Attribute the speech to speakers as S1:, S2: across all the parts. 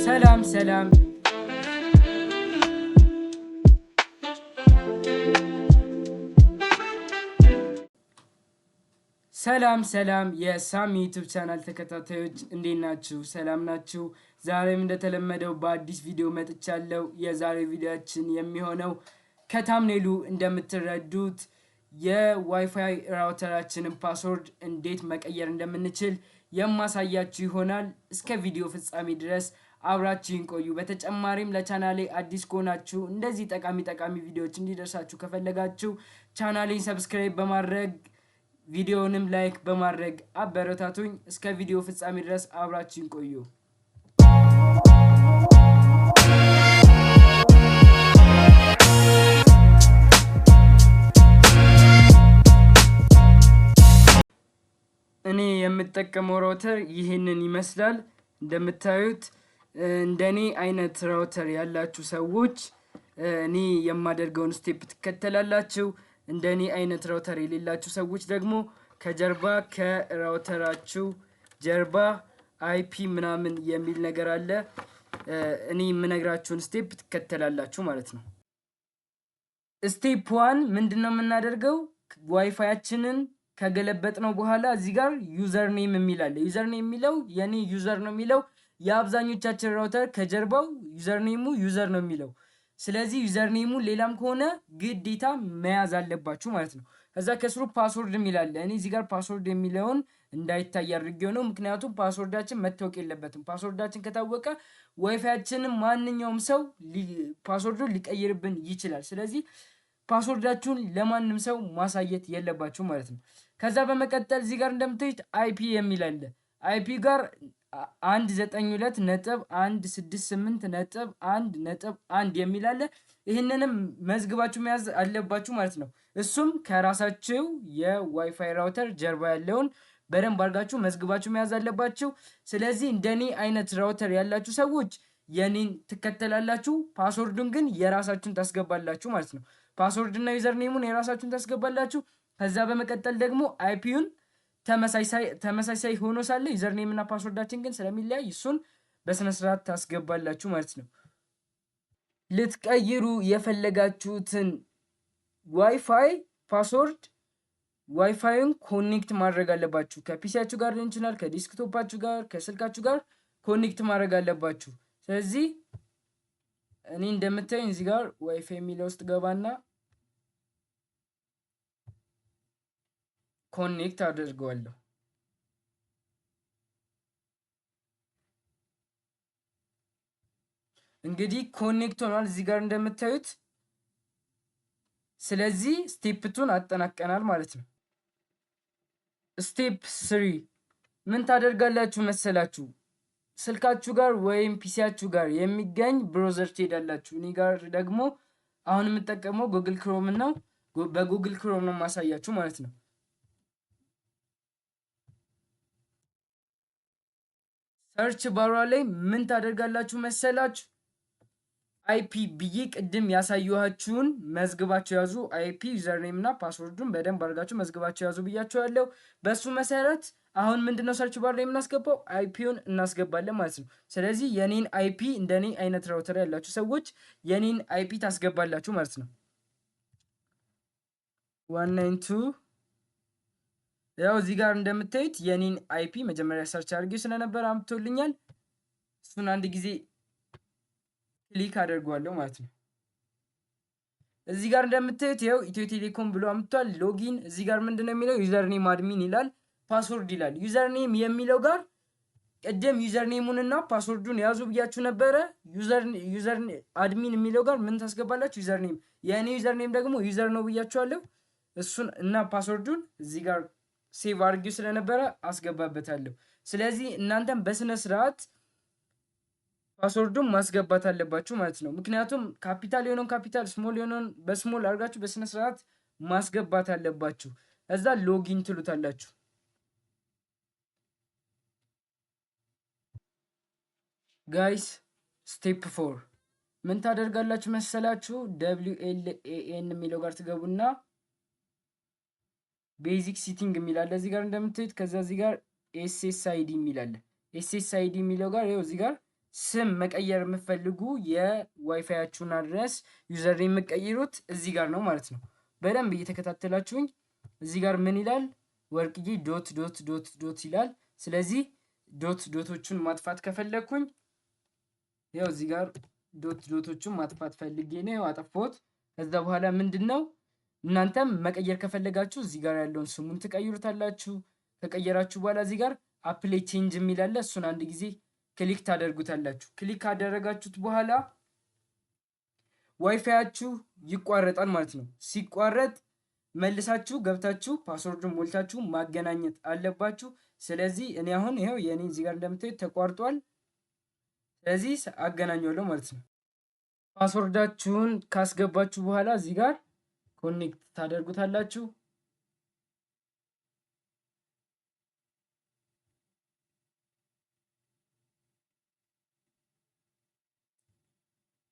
S1: ሰላም ሰላም ሰላም ሰላም የሳሚ ዩቲዩብ ቻናል ተከታታዮች እንዴት ናችሁ? ሰላም ናችሁ? ዛሬም እንደተለመደው በአዲስ ቪዲዮ መጥቻለሁ። የዛሬ ቪዲዮአችን የሚሆነው ከታምኔሉ እንደምትረዱት የዋይፋይ ራውተራችንን ፓስወርድ እንዴት መቀየር እንደምንችል የማሳያችሁ ይሆናል። እስከ ቪዲዮ ፍጻሜ ድረስ አብራችሁን ቆዩ። በተጨማሪም ለቻናሌ አዲስ ከሆናችሁ እንደዚህ ጠቃሚ ቪዲዮዎች እንዲደርሳችሁ ከፈለጋችሁ ቻናሌን ሰብስክራይብ በማድረግ ቪዲዮንም ላይክ በማድረግ አበረታቱኝ። እስከ ቪዲዮ ፍጻሜ ድረስ አብራችሁን ቆዩ። እኔ የምጠቀመው ራውተር ይህንን ይመስላል። እንደምታዩት እንደኔ አይነት ራውተር ያላችሁ ሰዎች እኔ የማደርገውን ስቴፕ ትከተላላችሁ። እንደኔ አይነት ራውተር የሌላችሁ ሰዎች ደግሞ ከጀርባ ከራውተራችሁ ጀርባ አይፒ ምናምን የሚል ነገር አለ። እኔ የምነግራችሁን ስቴፕ ትከተላላችሁ ማለት ነው። ስቴፕ 1 ምንድነው የምናደርገው? ዋይፋያችንን ከገለበጥነው በኋላ እዚህ ጋር ዩዘር ኔም የሚል አለ። ዩዘር ኔም የሚለው የኔ ዩዘር ነው የሚለው። የአብዛኞቻችን ራውተር ከጀርባው ዩዘር ኔሙ ዩዘር ነው የሚለው። ስለዚህ ዩዘር ኔሙ ሌላም ከሆነ ግዴታ መያዝ አለባችሁ ማለት ነው። ከዛ ከስሩ ፓስወርድ የሚል አለ። እኔ እዚህ ጋር ፓስወርድ የሚለውን እንዳይታይ አድርጌው ነው። ምክንያቱም ፓስወርዳችን መታወቅ የለበትም። ፓስወርዳችን ከታወቀ ዋይፋያችንን ማንኛውም ሰው ፓስወርዱን ሊቀይርብን ይችላል። ስለዚህ ፓስወርዳችሁን ለማንም ሰው ማሳየት የለባችሁ ማለት ነው። ከዛ በመቀጠል እዚህ ጋር እንደምታዩት አይፒ የሚል አለ። አይፒ ጋር 192.168.1.1 የሚል አለ። ይህንንም መዝግባችሁ መያዝ አለባችሁ ማለት ነው። እሱም ከራሳችሁ የዋይፋይ ራውተር ጀርባ ያለውን በደንብ አድርጋችሁ መዝግባችሁ መያዝ አለባችሁ። ስለዚህ እንደኔ አይነት ራውተር ያላችሁ ሰዎች የኔን ትከተላላችሁ። ፓስወርዱን ግን የራሳችሁን ታስገባላችሁ ማለት ነው። ፓስወርድና ዩዘር ኔሙን የራሳችሁን ታስገባላችሁ። ከዛ በመቀጠል ደግሞ አይፒውን ተመሳሳይ ሆኖ ሳለ ዩዘር ኔም እና ፓስወርዳችን ግን ስለሚለያይ እሱን በስነ ስርዓት ታስገባላችሁ ማለት ነው። ልትቀይሩ የፈለጋችሁትን ዋይፋይ ፓስወርድ ዋይፋዩን ኮኔክት ማድረግ አለባችሁ። ከፒሲያችሁ ጋር ሊሆን ይችላል፣ ከዲስክቶፓችሁ ጋር፣ ከስልካችሁ ጋር ኮኔክት ማድረግ አለባችሁ። ስለዚህ እኔ እንደምታዩኝ እዚህ ጋር ዋይፋይ የሚለው ውስጥ ገባና ኮኔክት አድርገዋለሁ። እንግዲህ ኮኔክት ሆኗል እዚህ ጋር እንደምታዩት። ስለዚህ ስቴፕ 2 አጠናቀናል ማለት ነው። ስቴፕ 3 ምን ታደርጋላችሁ መሰላችሁ? ስልካችሁ ጋር ወይም ፒሲያችሁ ጋር የሚገኝ ብሮዘር ትሄዳላችሁ። እኔ ጋር ደግሞ አሁን የምጠቀመው ጉግል ክሮም ነው። በጉግል ክሮም ነው ማሳያችሁ ማለት ነው። ሰርች ባሯ ላይ ምን ታደርጋላችሁ መሰላችሁ? አይፒ ብዬ ቅድም ያሳየኋችሁን መዝግባችሁ ያዙ። አይፒ ዩዘርኔም እና ፓስወርዱን በደንብ አድርጋችሁ መዝግባችሁ ያዙ ብያችኋለሁ። በሱ መሰረት አሁን ምንድነው ሰርች ባር ላይ የምናስገባው? አይፒውን እናስገባለን ማለት ነው። ስለዚህ የኔን አይፒ እንደኔ አይነት ራውተር ያላችሁ ሰዎች የኔን አይፒ ታስገባላችሁ ማለት ነው። 192 ያው እዚህ ጋር እንደምታዩት የኔን አይፒ መጀመሪያ ሰርች አድርጌው ስለነበር አምጥቶልኛል። እሱን አንድ ጊዜ ክሊክ አደርገዋለሁ ማለት ነው። እዚህ ጋር እንደምታዩት ይኸው ኢትዮ ቴሌኮም ብሎ አምጥቷል። ሎጊን እዚህ ጋር ምንድነው የሚለው? ዩዘርኔም አድሚን ይላል፣ ፓስወርድ ይላል። ዩዘርኔም የሚለው ጋር ቅድም ዩዘርኔሙንና ፓስወርዱን ያዙ ብያችሁ ነበረ። ዩዘር አድሚን የሚለው ጋር ምን ታስገባላችሁ? ዩዘርኔም። የእኔ ዩዘርኔም ደግሞ ዩዘር ነው ብያችኋለሁ። እሱን እና ፓስወርዱን እዚህ ጋር ሴቭ አድርጌው ስለነበረ አስገባበታለሁ። ስለዚህ እናንተም በስነ ስርዓት ፓስወርዱን ማስገባት አለባችሁ ማለት ነው። ምክንያቱም ካፒታል የሆነውን ካፒታል፣ ስሞል የሆነውን በስሞል አድርጋችሁ በስነ ስርዓት ማስገባት አለባችሁ። እዛ ሎጊን ትሉታላችሁ። ጋይስ ስቴፕ 4 ምን ታደርጋላችሁ መሰላችሁ? WLAN የሚለው ጋር ትገቡና ቤዚክ ሲቲንግ የሚል አለ እዚህ ጋር እንደምታዩት። ከዛ እዚህ ጋር SSID የሚል አለ። ኤስኤስአይዲ የሚለው ጋር ይኸው እዚህ ጋር ስም መቀየር የምትፈልጉ የዋይፋያችሁን አድረስ ዩዘር የምትቀይሩት እዚህ ጋር ነው ማለት ነው። በደንብ እየተከታተላችሁኝ እዚህ ጋር ምን ይላል? ወርቅዬ ዶት ዶት ዶት ዶት ይላል። ስለዚህ ዶት ዶቶቹን ማጥፋት ከፈለግኩኝ ያው እዚህ ጋር ዶት ዶቶቹን ማጥፋት ፈልጌ ነው አጠፋሁት። ከዛ በኋላ ምንድን ነው እናንተም መቀየር ከፈለጋችሁ እዚህ ጋር ያለውን ስሙን ትቀይሩታላችሁ። ከቀየራችሁ በኋላ እዚህ ጋር አፕላይ ቼንጅ የሚል አለ። እሱን አንድ ጊዜ ክሊክ ታደርጉታላችሁ። ክሊክ ካደረጋችሁት በኋላ ዋይፋያችሁ ይቋረጣል ማለት ነው። ሲቋረጥ መልሳችሁ ገብታችሁ ፓስወርዱን ሞልታችሁ ማገናኘት አለባችሁ። ስለዚህ እኔ አሁን ይኸው የኔ እዚህ ጋር እንደምታዩት ተቋርጧል። ስለዚህ አገናኘዋለሁ ማለት ነው። ፓስወርዳችሁን ካስገባችሁ በኋላ እዚህ ጋር ኮኔክት ታደርጉታላችሁ።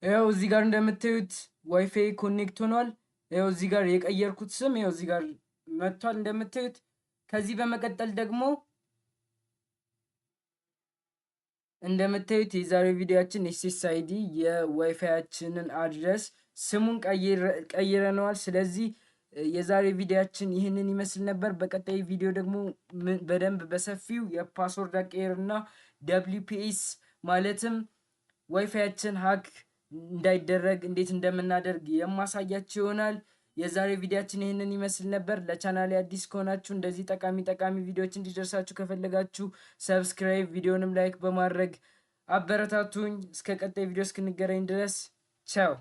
S1: ይኸው እዚህ ጋር እንደምታዩት ዋይፋይ ኮኔክት ሆኗል። ይኸው እዚህ ጋር የቀየርኩት ስም ይኸው እዚህ ጋር መጥቷል እንደምታዩት። ከዚህ በመቀጠል ደግሞ እንደምታዩት የዛሬው ቪዲዮአችን ኤስኤስአይዲ የዋይፋያችንን አድረስ ስሙን ቀይረነዋል። ስለዚህ የዛሬ ቪዲዮአችን ይህንን ይመስል ነበር። በቀጣይ ቪዲዮ ደግሞ በደንብ በሰፊው የፓስወርድ አቀየርና WPS ማለትም ዋይፋያችን ሀክ እንዳይደረግ እንዴት እንደምናደርግ የማሳያችሁ ይሆናል። የዛሬ ቪዲዮአችን ይህንን ይመስል ነበር። ለቻናሌ አዲስ ከሆናችሁ እንደዚህ ጠቃሚ ቪዲዮዎች እንዲደርሳችሁ ከፈለጋችሁ ሰብስክራይብ፣ ቪዲዮንም ላይክ በማድረግ አበረታቱኝ። እስከ ቀጣይ ቪዲዮ እስክንገናኝ ድረስ ቻው።